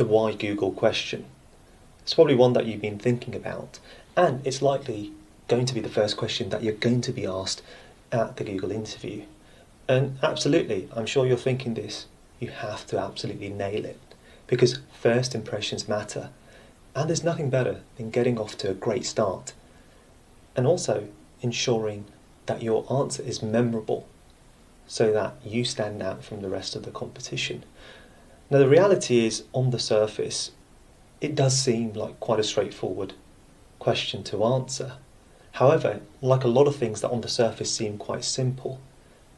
the why Google question. It's probably one that you've been thinking about, and it's likely going to be the first question that you're going to be asked at the Google interview. And absolutely, I'm sure you're thinking this, you have to absolutely nail it, because first impressions matter, and there's nothing better than getting off to a great start, and also ensuring that your answer is memorable so that you stand out from the rest of the competition. Now, the reality is, on the surface, it does seem like quite a straightforward question to answer. However, like a lot of things that on the surface seem quite simple,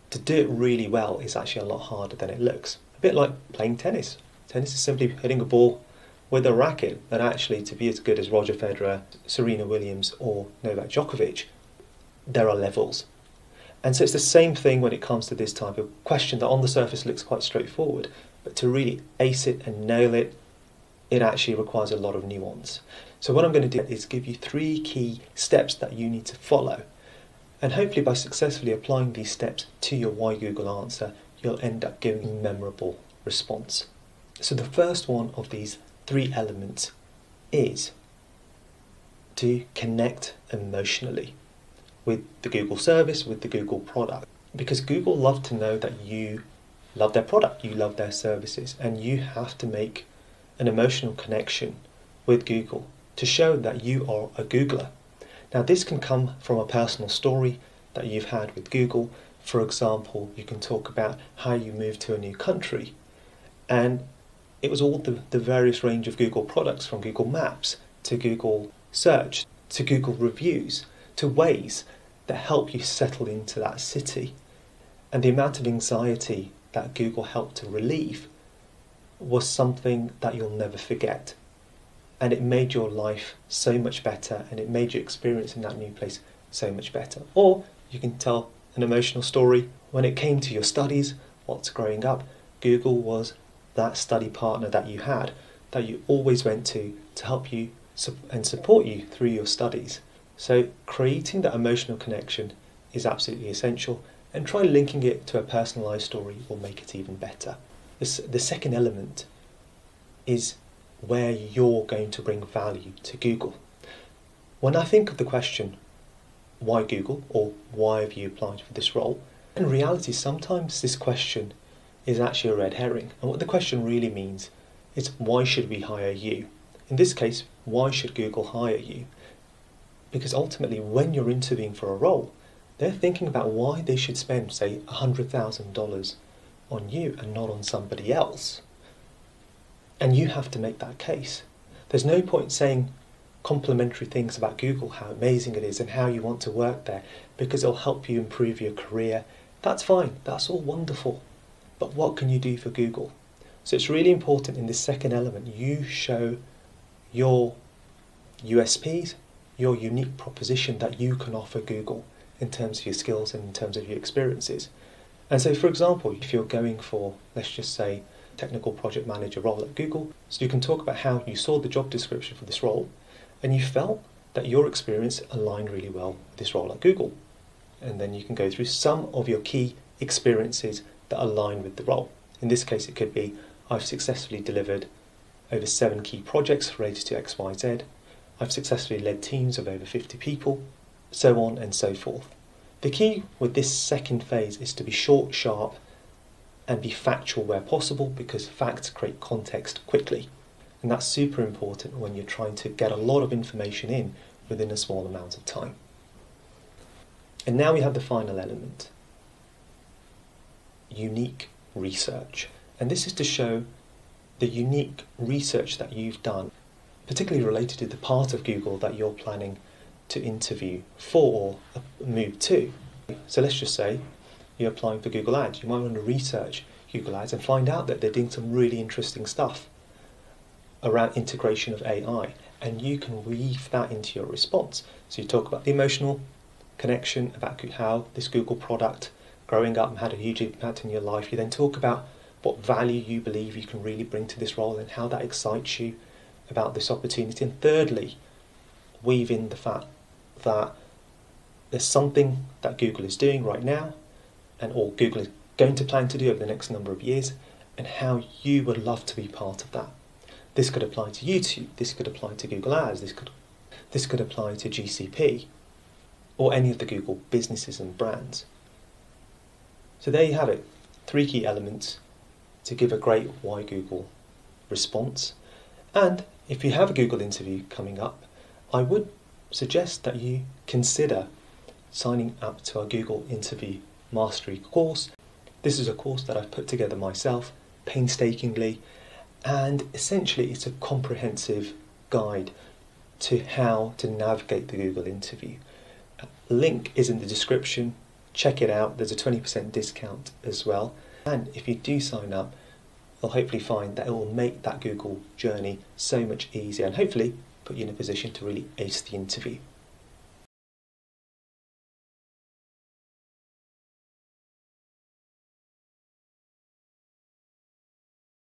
to do it really well is actually a lot harder than it looks. A bit like playing tennis. Tennis is simply hitting a ball with a racket, but actually to be as good as Roger Federer, Serena Williams or Novak Djokovic, there are levels. And so it's the same thing when it comes to this type of question that on the surface looks quite straightforward, but to really ace it and nail it, it actually requires a lot of nuance. So what I'm going to do is give you 3 key steps that you need to follow. And hopefully by successfully applying these steps to your why Google answer, you'll end up giving a memorable response. So the first one of these 3 elements is to connect emotionally with the Google service, with the Google product. Because Google love to know that you love their product, you love their services, and you have to make an emotional connection with Google to show that you are a Googler. Now, this can come from a personal story that you've had with Google. For example, you can talk about how you moved to a new country, and it was all the various range of Google products, from Google Maps to Google Search to Google Reviews to Waze, that help you settle into that city. And the amount of anxiety that Google helped to relieve was something that you'll never forget. And it made your life so much better, and it made your experience in that new place so much better. Or you can tell an emotional story when it came to your studies, whilst growing up. Google was that study partner that you had, that you always went to help you and support you through your studies. So creating that emotional connection is absolutely essential, and try linking it to a personalised story will make it even better. The second element is where you're going to bring value to Google. When I think of the question, why Google, or why have you applied for this role, in reality sometimes this question is actually a red herring, and what the question really means is, why should we hire you? In this case, why should Google hire you? Because ultimately when you're interviewing for a role, they're thinking about why they should spend, say, $100,000 on you and not on somebody else. And you have to make that case. There's no point saying complimentary things about Google, how amazing it is and how you want to work there, because it'll help you improve your career. That's fine, that's all wonderful. But what can you do for Google? So it's really important in this second element, you show your USPs, your unique proposition that you can offer Google in terms of your skills and in terms of your experiences. And so, for example, if you're going for, let's just say, technical project manager role at Google, so you can talk about how you saw the job description for this role and you felt that your experience aligned really well with this role at Google. And then you can go through some of your key experiences that align with the role. In this case, it could be, I've successfully delivered over 7 key projects related to XYZ. I've successfully led teams of over 50 people, so on and so forth. The key with this second phase is to be short, sharp, and be factual where possible, because facts create context quickly. And that's super important when you're trying to get a lot of information in within a small amount of time. And now we have the final element, unique research. And this is to show the unique research that you've done, particularly related to the part of Google that you're planning to interview for or move to. So let's just say you're applying for Google Ads. You might want to research Google Ads and find out that they're doing some really interesting stuff around integration of AI, and you can weave that into your response. So you talk about the emotional connection, about how this Google product growing up had a huge impact in your life. You then talk about what value you believe you can really bring to this role and how that excites you about this opportunity. And thirdly, weave in the fact that there's something that Google is doing right now, or Google is going to plan to do over the next number of years, and how you would love to be part of that. This could apply to YouTube, this could apply to Google Ads, this could apply to GCP, or any of the Google businesses and brands. So there you have it, 3 key elements to give a great Why Google response. And if you have a Google interview coming up, I would suggest that you consider signing up to our Google Interview Mastery course. This is a course that I've put together myself painstakingly, and essentially it's a comprehensive guide to how to navigate the Google interview. The link is in the description. Check it out. There's a 20% discount as well. And if you do sign up, you'll hopefully find that it will make that Google journey so much easier and hopefully put you in a position to really ace the interview.